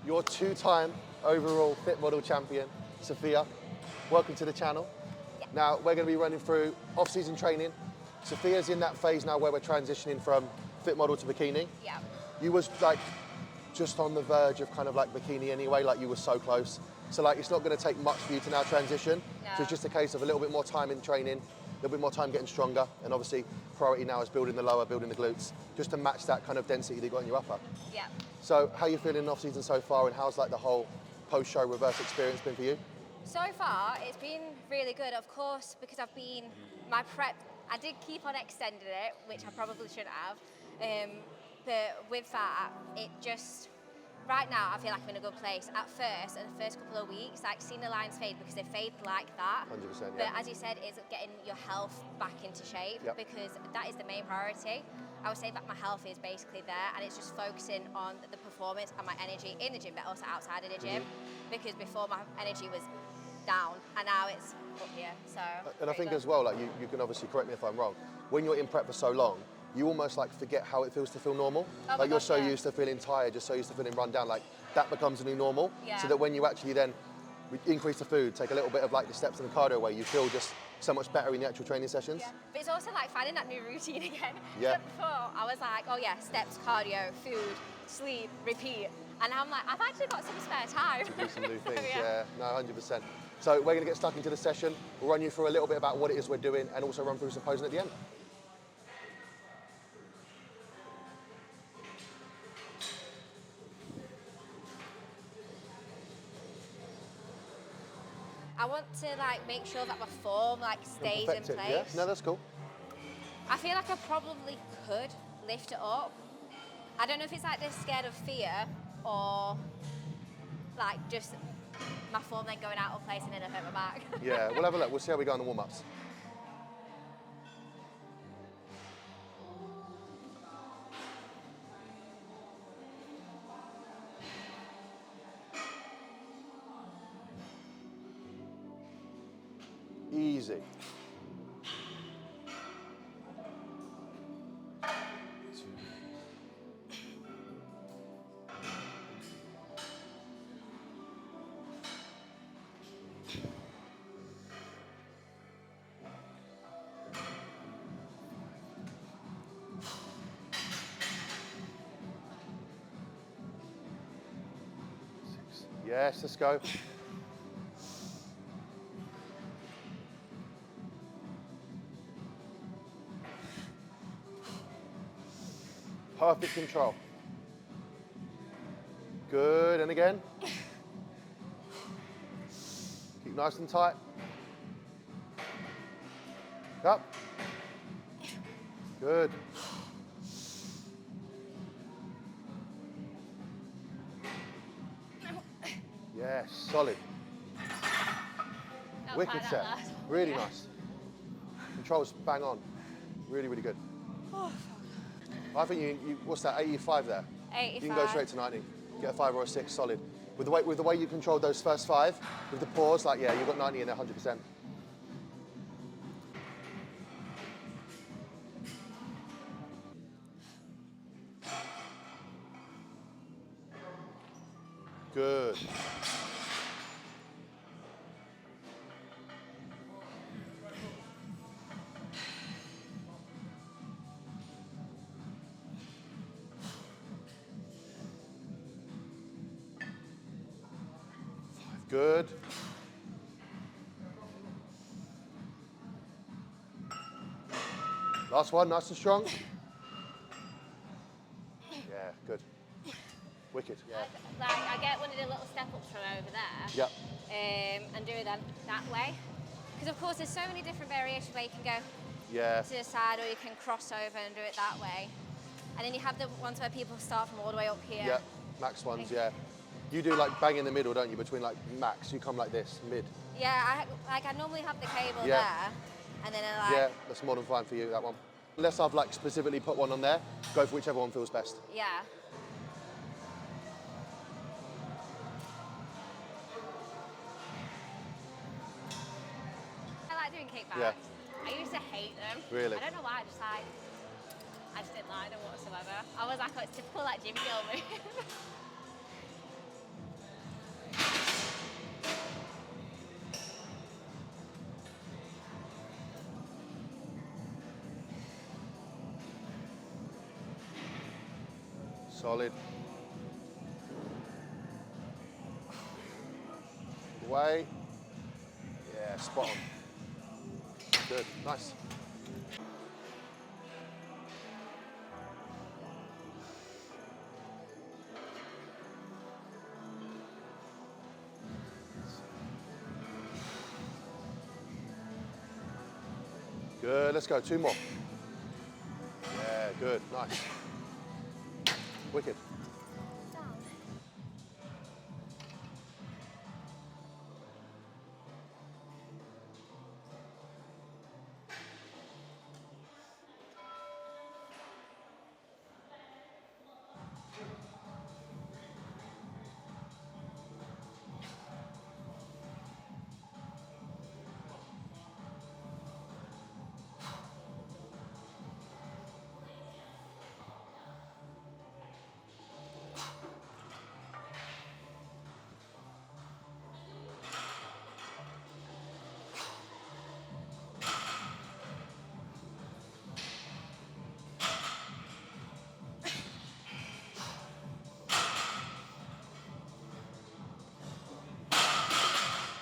your two-time overall fit model champion, Sophia. Welcome to the channel. Yeah. Now, we're going to be running through off-season training. Sophia's in that phase now where we're transitioning from fit model to bikini. Yeah. You was like just on the verge of kind of like bikini anyway, like you were so close. So like it's not going to take much for you to now transition. No. So it's just a case of a little bit more time in training, a little bit more time getting stronger, and obviously priority now is building the lower, building the glutes, just to match that kind of density that you got in your upper. Yeah. So how are you feeling in off season so far, and how's like the whole post-show reverse experience been for you? So far, it's been really good. Of course, because my prep, I did keep on extending it, which I probably shouldn't have. But with that, it just, right now, I feel like I'm in a good place. At first, in the first couple of weeks, like seeing the lines fade because they fade like that. 100%, But yeah. as you said, it's getting your health back into shape Yep. because that is the main priority. I would say that my health is basically there, and it's just focusing on the performance and my energy in the gym, but also outside of the gym. Because before my energy was down, and now it's up here. So. And I think as well, like you can obviously correct me if I'm wrong, when you're in prep for so long, you almost like forget how it feels to feel normal. Oh like you're gosh, so yeah. used to feeling tired, just so used to feeling run down, like that becomes a new normal. Yeah. So that when you actually then increase the food, take a little bit of like the steps and the cardio away, you feel just so much better in the actual training sessions. Yeah. But it's also like finding that new routine again. Yeah. Before I was like, oh yeah, steps, cardio, food, sleep, repeat. And I'm like, I've actually got some spare time. To do some new things, Yeah. yeah, no, 100%. So we're gonna get stuck into the session. We'll run you through a little bit about what it is we're doing and also run through some posing at the end. I want to like make sure that my form like stays in Perfect it, place. yeah? No, that's cool. I feel like I probably could lift it up. I don't know if it's like they're scared of fear or like just my form then going out of place and then I hurt my back. Yeah, we'll have a look. We'll see how we go on the warm-ups. Easy. Yes, let's go. Perfect control. Good, and again. Keep nice and tight. Up. Good. Yes, solid. Not Wicked quite that set. last. Really Yeah. nice. Controls bang on. Really, really good. I think you what's that, 85 there? 85. You can go straight to 90. Get a 5 or a 6, solid. With the way you controlled those first 5, with the pause, like yeah, you've got 90 in there, 100%. Good. Good. Last one, nice and strong. Yeah, good. Wicked, yeah. Like I get one of the little step ups from over there. Yep. And do them that way. Because of course there's so many different variations where you can go Yeah. to the side or you can cross over and do it that way. And then you have the ones where people start from all the way up here. Yep. Max ones, yeah. You do like bang in the middle, don't you? Between like max, you come like this, mid. Yeah, I normally have the cable Yeah. there. And then I like, Yeah, that's more than fine for you, that one. Unless I've like specifically put one on there, go for whichever one feels best. yeah. I like doing kickbacks. Yeah. I used to hate them. Really? I don't know why, I just didn't like them whatsoever. I was like, oh, it's typical like gym girl move. Solid. Way. Yeah, spot on. Good, nice. Good, let's go, 2 more. Yeah, good, nice. Wicked. Down.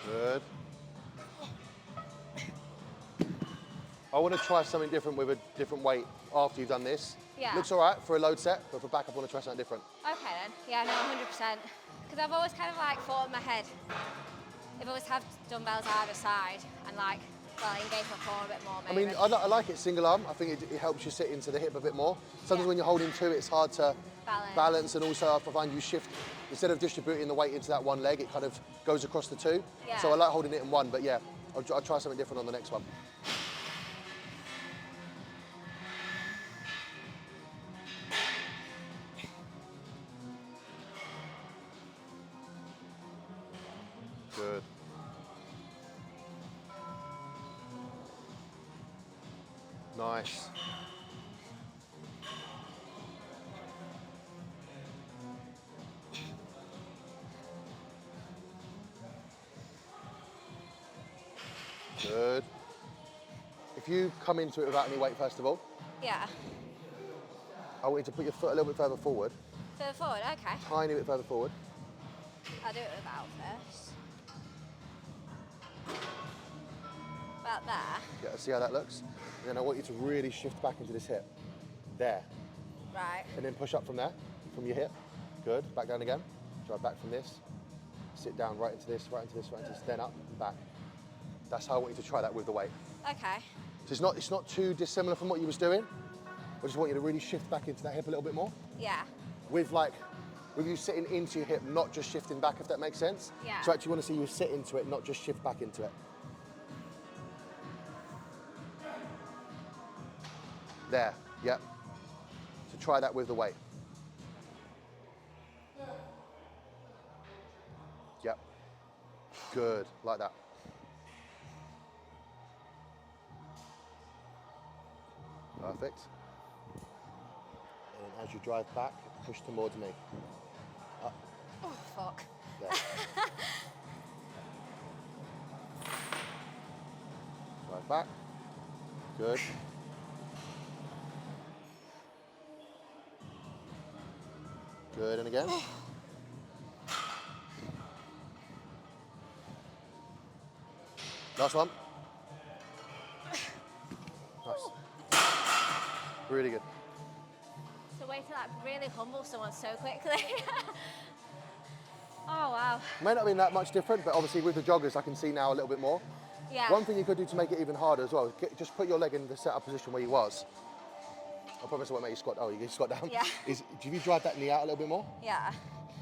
Good. I want to try something different with a different weight after you've done this. Yeah. Looks all right for a load set, but for backup I want to try something different. Okay then. Yeah, no, 100%. Because I've always kind of like thought in my head, if I always have dumbbells either side and like, well, engage my core a bit more maybe. I mean, I like it single arm. I think it helps you sit into the hip a bit more. Sometimes Yeah. when you're holding 2, it's hard to Balance. and also I find you shift, instead of distributing the weight into that one leg, it kind of goes across the 2. Yeah. So I like holding it in one, but yeah, I'll try something different on the next one. Good. Nice. Good. If you come into it without any weight, first of all, Yeah. I want you to put your foot a little bit further forward, Further forward, okay. tiny bit further forward. I'll do it without first. About there. Yeah, see how that looks? And then I want you to really shift back into this hip. There. Right. And then push up from there, from your hip. Good. Back down again. Drive back from this. Sit down right into this, right into this, right into this. Then up and back. That's how I want you to try that with the weight. Okay. So it's not too dissimilar from what you was doing. I just want you to really shift back into that hip a little bit more. Yeah. With you sitting into your hip, not just shifting back, if that makes sense. Yeah. So actually want to see you sit into it, not just shift back into it. There, yep. So try that with the weight. Yep. Good, like that. Perfect. And as you drive back, push towards me. Up, Oh, fuck. there. Drive back. Good. Good, and again. Last one. Nice. Really good. It's a way to like really humble someone so quickly. Oh, wow. May not be that much different, but obviously with the joggers I can see now a little bit more. Yeah. One thing you could do to make it even harder as well, just put your leg in the set-up position where you was. I promise I won't make you squat. Oh, you can squat down. Yeah. Do you drive that knee out a little bit more? Yeah.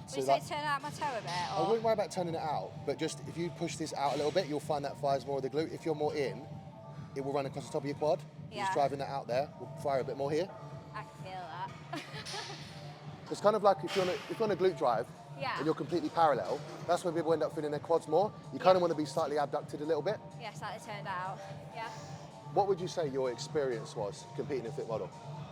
So Would you say turn out my toe a bit? I Or? wouldn't worry about turning it out, but just if you push this out a little bit, you'll find that fires more of the glute. If you're more in, it will run across the top of your quad. Yeah. Just driving that out there will fire a bit more here. I can feel that. It's kind of like if you're on a glute drive Yeah. and you're completely parallel, that's when people end up feeling their quads more. You kind of want to be slightly abducted a little bit. Yeah, slightly turned out. Yeah. What would you say your experience was competing in Fit Model?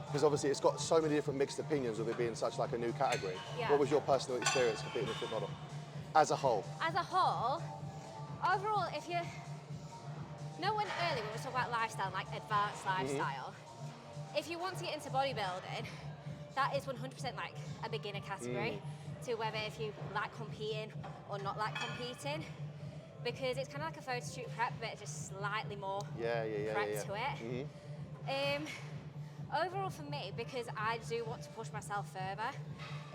Because obviously it's got so many different mixed opinions with it being such like a new category. Yeah. What was your personal experience competing in Fit Model as a whole? As a whole, overall, if you know when earlier we were talking about lifestyle, like advanced lifestyle, if you want to get into bodybuilding, that is 100% like a beginner category to whether if you like competing or not like competing, because it's kind of like a photo shoot prep, but just slightly more prep to it. Overall for me, because I do want to push myself further,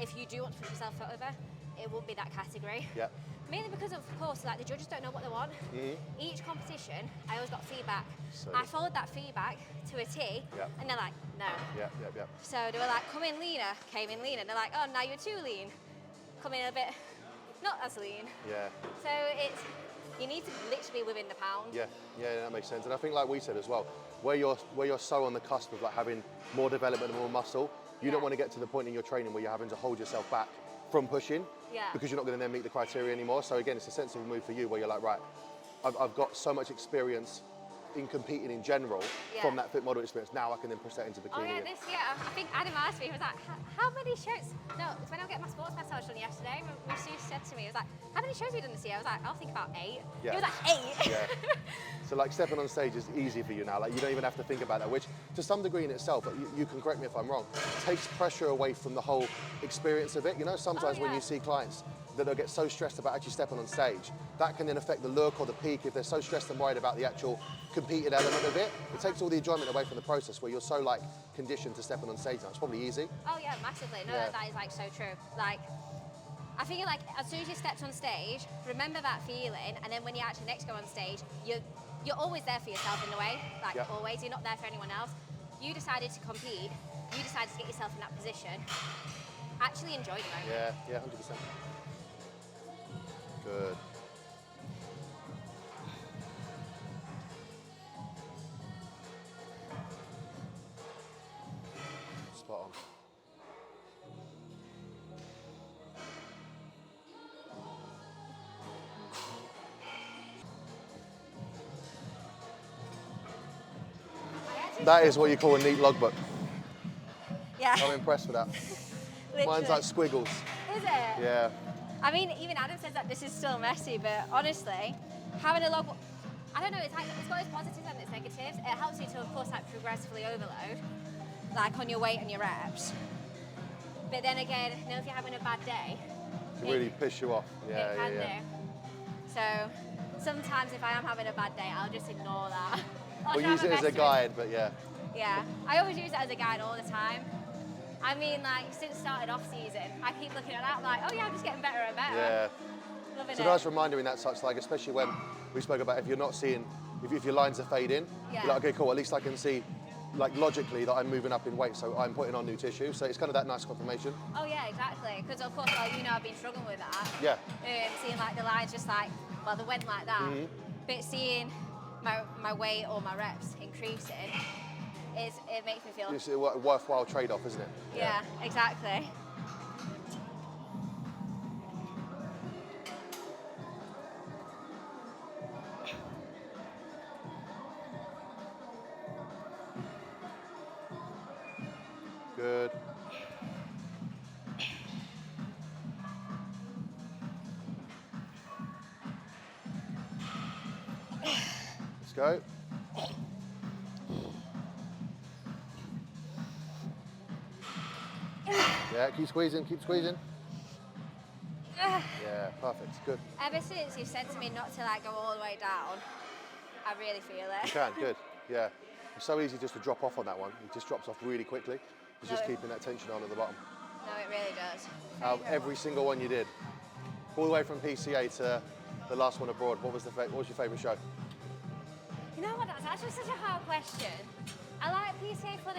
if you do want to push yourself further, it won't be that category. Yeah. Mainly because, of course, like the judges don't know what they want. Each competition, I always got feedback. So I followed that feedback to a T, and they're like, no. Yeah. So they were like, come in leaner, came in leaner. They're like, oh, now you're too lean. Come in a bit not as lean. Yeah. So you need to literally be within the pound. Yeah, that makes sense. And I think, like we said as well, where you're so on the cusp of like having more development and more muscle, you don't want to get to the point in your training where you're having to hold yourself back from pushing, because you're not going to then meet the criteria anymore. So again, it's a sensible move for you where you're like, right, I've got so much experience in competing in general from that fit model experience. Now I can then push that into bikini. Oh yeah, this year, I think Adam asked me, he was like, how many shows? No, it's when I got my sports massage done yesterday, Sue said to me, he was like, how many shows have you done this year? I was like, I'll think about 8. Yeah. He was like, 8? Yeah. So like stepping on stage is easy for you now. Like you don't even have to think about that, which to some degree in itself, you can correct me if I'm wrong, takes pressure away from the whole experience of it. You know, sometimes when you see clients that they'll get so stressed about actually stepping on stage, that can then affect the look or the peak if they're so stressed and worried about the actual competed element of it. It takes all the enjoyment away from the process where you're so like conditioned to stepping on stage now. It's probably easy. Oh yeah, massively. No, that is like so true. Like, I feel like as soon as you stepped on stage, remember that feeling, and then when you actually next go on stage, you're always there for yourself in a way. Like always, you're not there for anyone else. You decided to compete. You decided to get yourself in that position. Actually enjoy the moment. Yeah, 100%. Good. Spot on. That is what you call a neat logbook. Yeah. I'm impressed with that. Mine's like squiggles. Is it? Yeah. I mean, even Adam says that this is still messy, but honestly, having a logbook, I don't know, it's got its positives and its negatives. It helps you to, of course, like progressively overload, like on your weight and your reps. But then again, you know, if you're having a bad day, It can really piss you off. Yeah, it can do. So sometimes if I am having a bad day, I'll just ignore that. We'll use it as a guide, but yeah. Yeah, I always use it as a guide all the time. I mean, like, since started off season, I keep looking at that like, oh yeah, I'm just getting better and better. Yeah. Loving It's a it. nice reminder in that such, like, especially when we spoke about if you're not seeing, if your lines are fading, you're like, okay, cool, at least I can see, like, logically that I'm moving up in weight, so I'm putting on new tissue. So it's kind of that nice confirmation. Oh yeah, exactly. Because of course, like, you know, I've been struggling with that. Yeah. Seeing like the lines just like, well, they went like that. But seeing my weight or my reps increasing, it makes me feel. It's a worthwhile trade-off, isn't it? Yeah, exactly. Good. Let's go. Yeah, keep squeezing, keep squeezing. Yeah, perfect, good. Ever since you've said to me not to like go all the way down, I really feel it. You can, good, yeah. It's so easy just to drop off on that one. It just drops off really quickly. It's just keeping that tension on at the bottom. No, it really does. Out of every single one you did, all the way from PCA to the last one abroad, what was your favourite show? You know what, that's actually such a hard question. I like PCA for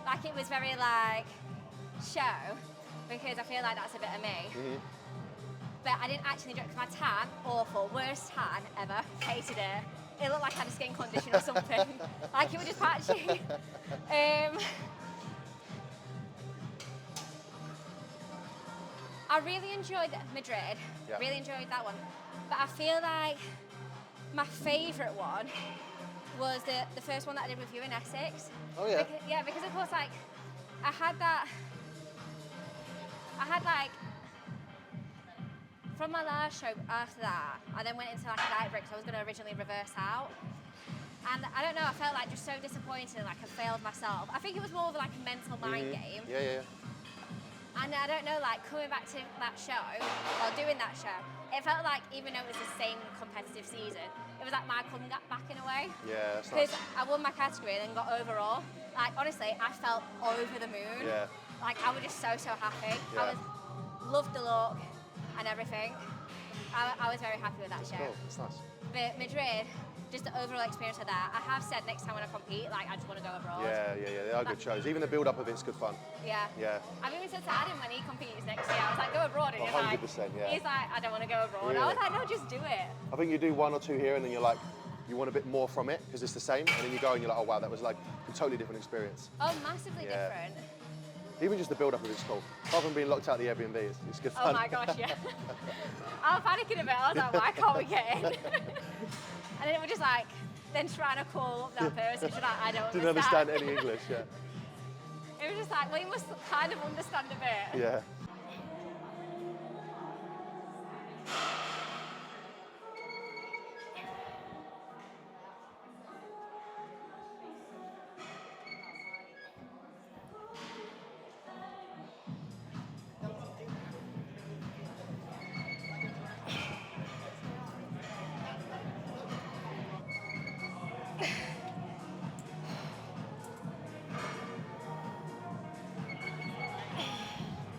like it was very like show, because I feel like that's a bit of me. But I didn't actually enjoy it because my tan, awful, worst tan ever, hated it. It looked like I had a skin condition or something. Like it was just patchy. I really enjoyed Madrid, really enjoyed that one. But I feel like my favourite one was the first one that I did with you in Essex. Oh yeah? Because of course, like, I had like, from my last show after that, I then went into like a diet break because I was going to originally reverse out. And I don't know, I felt like just so disappointed, like I failed myself. I think it was more of like a mental mind game. Yeah. And I don't know, like coming back to that show, or doing that show, it felt like even though it was the same competitive season, it was like my comeback back in a way. Yeah, that's Because nice. I won my category and then got overall. Like honestly, I felt over the moon. Yeah. Like I was just so happy. Yeah. Loved the look and everything. I was very happy with that show. Cool, that's nice. But Madrid, just the overall experience of that, I have said next time when I compete, like I just want to go abroad. Yeah, they are good shows. Even the build-up of it's good fun. Yeah. Yeah. I've even said to Adam when he competes next year, I was like, go abroad. And 100%, yeah. He's like, I don't want to go abroad. Really? I was like, no, just do it. I think you do 1 or 2 here and then you're like, you want a bit more from it because it's the same. And then you go and you're like, oh wow, that was like a totally different experience. Oh, massively Yeah. different. Even just the build-up of it's cool. Apart from being locked out of the Airbnb, it's good fun. Oh my gosh, yeah. I was panicking a bit. I was like, why can't we get in? And then it was just like, then trying to call up that person. She's like, I don't Didn't understand any English, yeah. It was just like, well, you must kind of understand a bit. Yeah.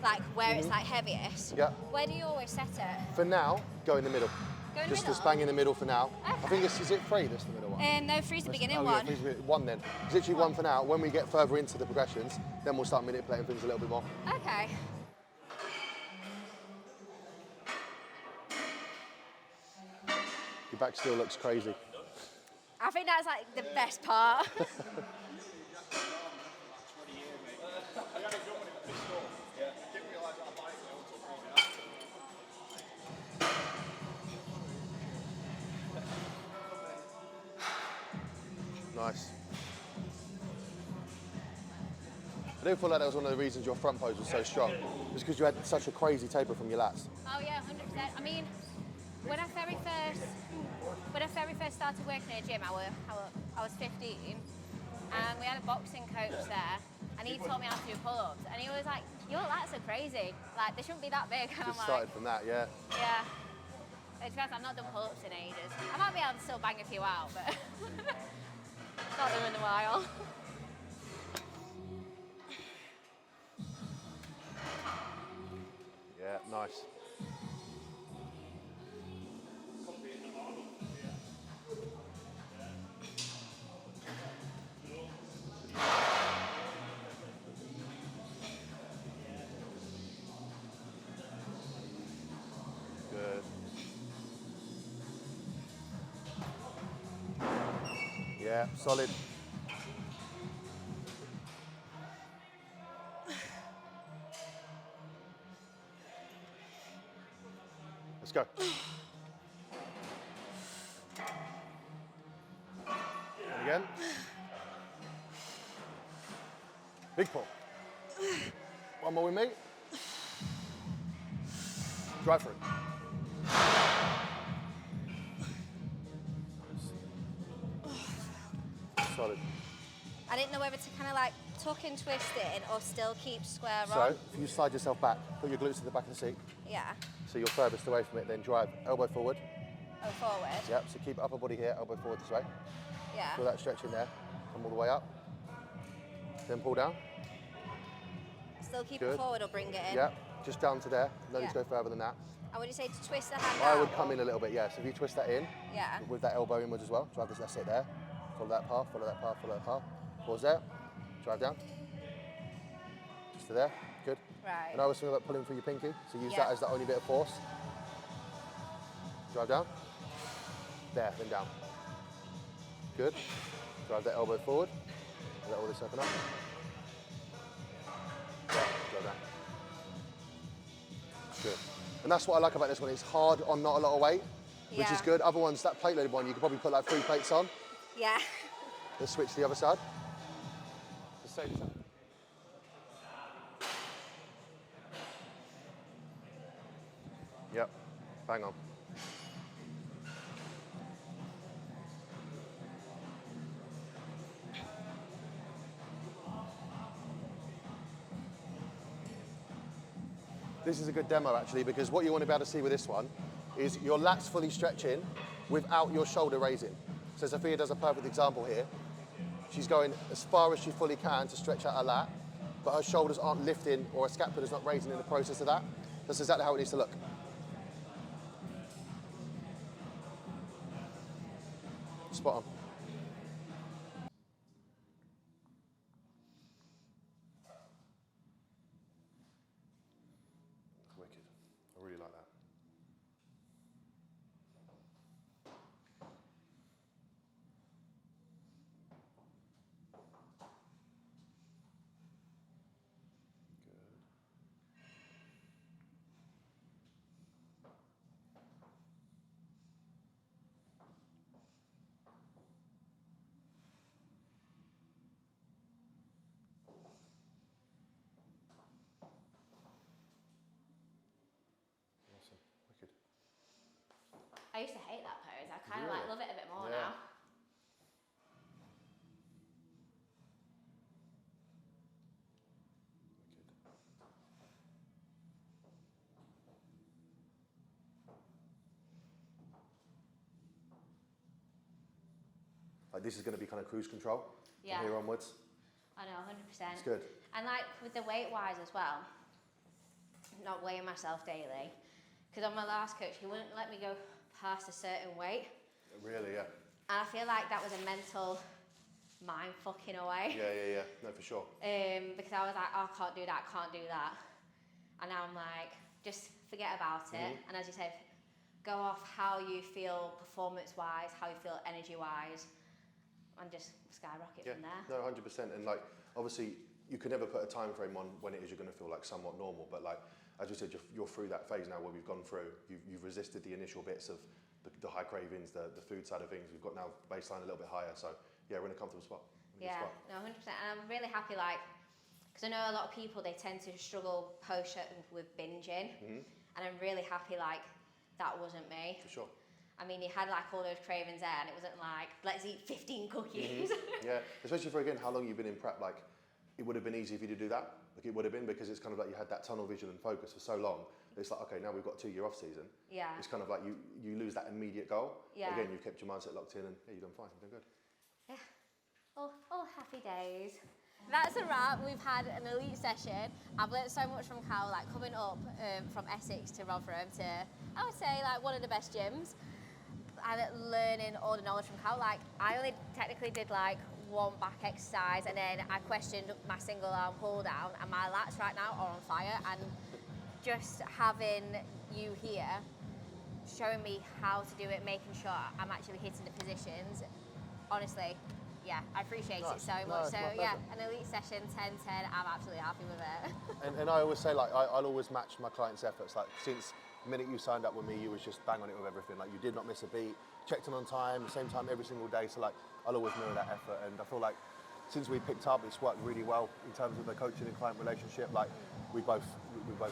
Like where it's like heaviest. Yeah. Where do you always set it? For now, go in the middle. Go in the Just middle? bang in the middle for now. Okay. I think is it 3, this the middle one? No, three's the beginning Oh, one. Yeah, 1 then. It's literally 1 for now. When we get further into the progressions, then we'll start manipulating things a little bit more. Okay. Your back still looks crazy. I think that's like the best part. Nice. I do feel like that was one of the reasons your front pose was so strong. It's because you had such a crazy taper from your lats. Oh yeah, 100%. I mean, when I very first started working in a gym, I was 15, and we had a boxing coach there, and he taught me how to do pull-ups, and he was like, "Your lats are crazy. Like they shouldn't be that big." And Just I'm started like, from that, yeah. "Yeah." It's because I've not done pull-ups in ages. I might be able to still bang a few out, but not them in a while. Yeah, nice. Good. Yeah, solid. Let's go. And again. Big pull. One more with me. Drive through. Solid. I didn't know whether to kind of like tuck and twist it in or still keep square So, on. if you slide yourself back, put your glutes to the back of the seat, Yeah. so you're furthest away from it, then drive elbow forward. Oh, forward. Yep, so keep upper body here, elbow forward this way. Yeah. Feel that stretch in there. Come all the way up. Then pull down. Still keep Good. it forward or bring it in. Yep, just down to there. No need Yeah. to go further than that. And would you say to twist the hand I out, would come or- in a little bit, yeah. So if you twist that in, Yeah. with that elbow inwards as well, drive this, that's it there. Follow that path, follow that path, follow that path. Pause there, drive down. Just to there, good. Right. And I always think about pulling through your pinky, so use Yeah. that as the only bit of force. Drive down. There, then down. Good. Drive that elbow forward. Let all this open up. Yeah, drive down. Good. And that's what I like about this one. It's hard on not a lot of weight, which is Yeah. good. Other ones, that plate loaded one, you could probably put like 3 plates on. Yeah. Let's switch to the other side. Just save yourself. Yep, bang on. this is a good demo actually, because what you want to be able to see with this one is your lats fully stretching without your shoulder raising. So Sophia does a perfect example here. She's going as far as she fully can to stretch out her lat, but her shoulders aren't lifting or her scapula's not raising in the process of that. That's exactly how it needs to look. Spot on. Wicked. I really like that. Awesome. Wicked. I used to hate that pose. I kind of Really? like love it a bit more Yeah. now. Like this is going to be kind of cruise control Yeah. from here onwards. I know, 100%. It's good. And like with the weight wise as well, not weighing myself daily, because on my last coach, he wouldn't let me go past a certain weight. Really, yeah. And I feel like that was a mental mind fucking away. Yeah. No, for sure. Because I was like, oh, I can't do that, can't do that. And now I'm like, just forget about it. And as you said, go off how you feel performance-wise, how you feel energy-wise, and just skyrocket from there. No, 100%. And like, obviously, you can never put a time frame on when it is you're going to feel like somewhat normal. But like, as you said, you're through that phase now where we've gone through. You've resisted the initial bits of the high cravings, the food side of things. We've got now baseline a little bit higher. So yeah, we're in a comfortable spot. Yeah, no, 100%. And I'm really happy, like, because I know a lot of people, they tend to struggle post with binging. And I'm really happy, like, that wasn't me. For sure. I mean, you had like all those cravings there, and it wasn't like, let's eat 15 cookies. Yeah, especially for, again, how long you've been in prep, like, it would have been easy for you to do that. Like, it would have been, because it's kind of like you had that tunnel vision and focus for so long. It's like, okay, now we've got a 2-year off season. Yeah. It's kind of like you lose that immediate goal. Yeah. Again, you've kept your mindset locked in, and yeah, you've done fine, you've done good. Yeah, all happy days. That's a wrap. We've had an elite session. I've learned so much from Cal, like coming up from Essex to Rotherham to, I would say, like one of the best gyms. And learning all the knowledge from Cal. Like, I only technically did like one back exercise, and then I questioned my single arm pull down, and my lats right now are on fire. And just having you here showing me how to do it, making sure I'm actually hitting the positions, honestly, yeah, I appreciate it so much. So yeah, an elite session, 10-10, I'm absolutely happy with it. And I always say, like, I'll always match my clients' efforts. Like, since the minute you signed up with me, you was just bang on it with everything. Like, you did not miss a beat, checked in on time, same time every single day. So like, I'll always mirror that effort. And I feel like since we picked up, it's worked really well in terms of the coaching and client relationship. Like, we both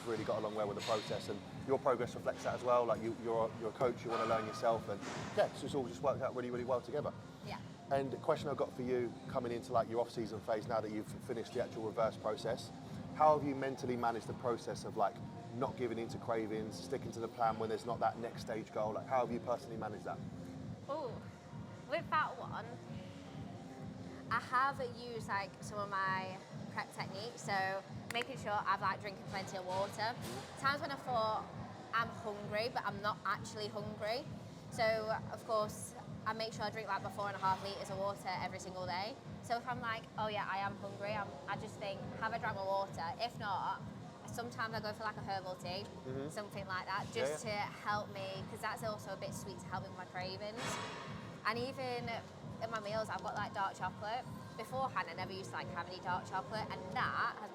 really got along well with the process, and your progress reflects that as well. Like, you're a coach, you want to learn yourself, and yeah, it's all just worked out really, really well together. Yeah. And the question I've got for you, coming into like your off-season phase now that you've finished the actual reverse process, how have you mentally managed the process of like not giving in to cravings, sticking to the plan when there's not that next stage goal? Like, how have you personally managed that? Oh, with that one, I have used like some of my prep techniques. So making sure I've like drinking plenty of water. Times when I thought I'm hungry, but I'm not actually hungry. So of course, I make sure I drink like 4.5 litres of water every single day. So if I'm like, oh yeah, I am hungry, I just think, have I drank my water? If not, sometimes I go for like a herbal tea, something like that, just to help me, because that's also a bit sweet to help me with my cravings. And even in my meals, I've got like dark chocolate. Beforehand, I never used to like have any dark chocolate, and that has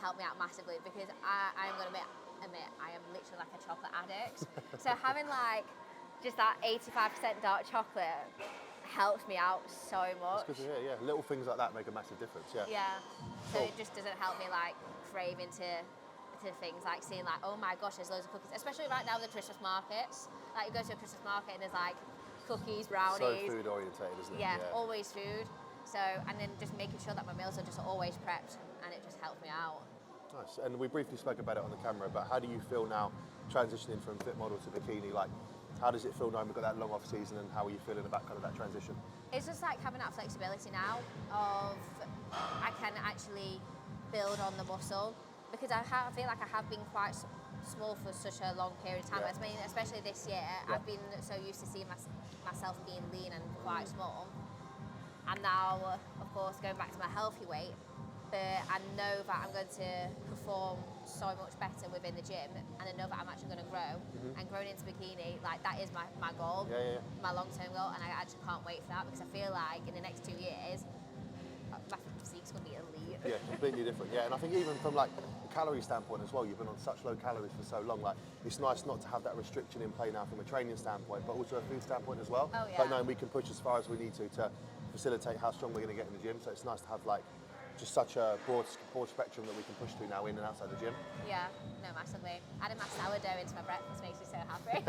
helped me out massively, because I'm going to admit, I am literally like a chocolate addict. So having like just that 85% dark chocolate helps me out so much. That's good to hear, yeah. Little things like that make a massive difference, yeah. Yeah. So Cool. it just doesn't help me like crave into things, like seeing like, oh my gosh, there's loads of cookies. Especially right now with the Christmas markets. Like, you go to a Christmas market and there's like cookies, brownies. So food orientated, isn't it? Yeah, always food. So, and then just making sure that my meals are just always prepped, and it just helps me out. Nice. And we briefly spoke about it on the camera, but how do you feel now transitioning from fit model to bikini? Like, how does it feel knowing we've got that long off season, and how are you feeling about kind of that transition? It's just like having that flexibility now of I can actually build on the muscle, because I feel like I have been quite small for such a long period of time. Yeah. I mean, especially this year, I've been so used to seeing myself being lean and quite small. And now, of course, going back to my healthy weight, but I know that I'm going to perform so much better within the gym, and I know that I'm actually going to grow. And growing into bikini, like that is my goal, my long-term goal, and I actually can't wait for that, because I feel like in the next 2 years, my physique's going to be elite. Yeah, completely different. Yeah, and I think even from like a calorie standpoint as well, you've been on such low calories for so long. Like, it's nice not to have that restriction in play now from a training standpoint, but also a food standpoint as well. Oh, yeah. But knowing we can push as far as we need to facilitate how strong we're going to get in the gym. So it's nice to have like just such a broad spectrum that we can push through now in and outside the gym. Yeah, no, massively. Adding my sourdough into my breakfast makes me so happy.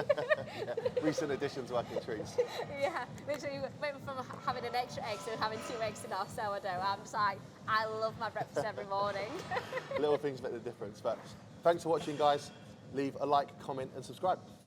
Yeah. Recent addition to Working Treats. Yeah, literally went from having an extra egg to having 2 eggs in our sourdough. I'm just like, I love my breakfast every morning. Little things make the difference. But thanks for watching, guys. Leave a like, comment, and subscribe.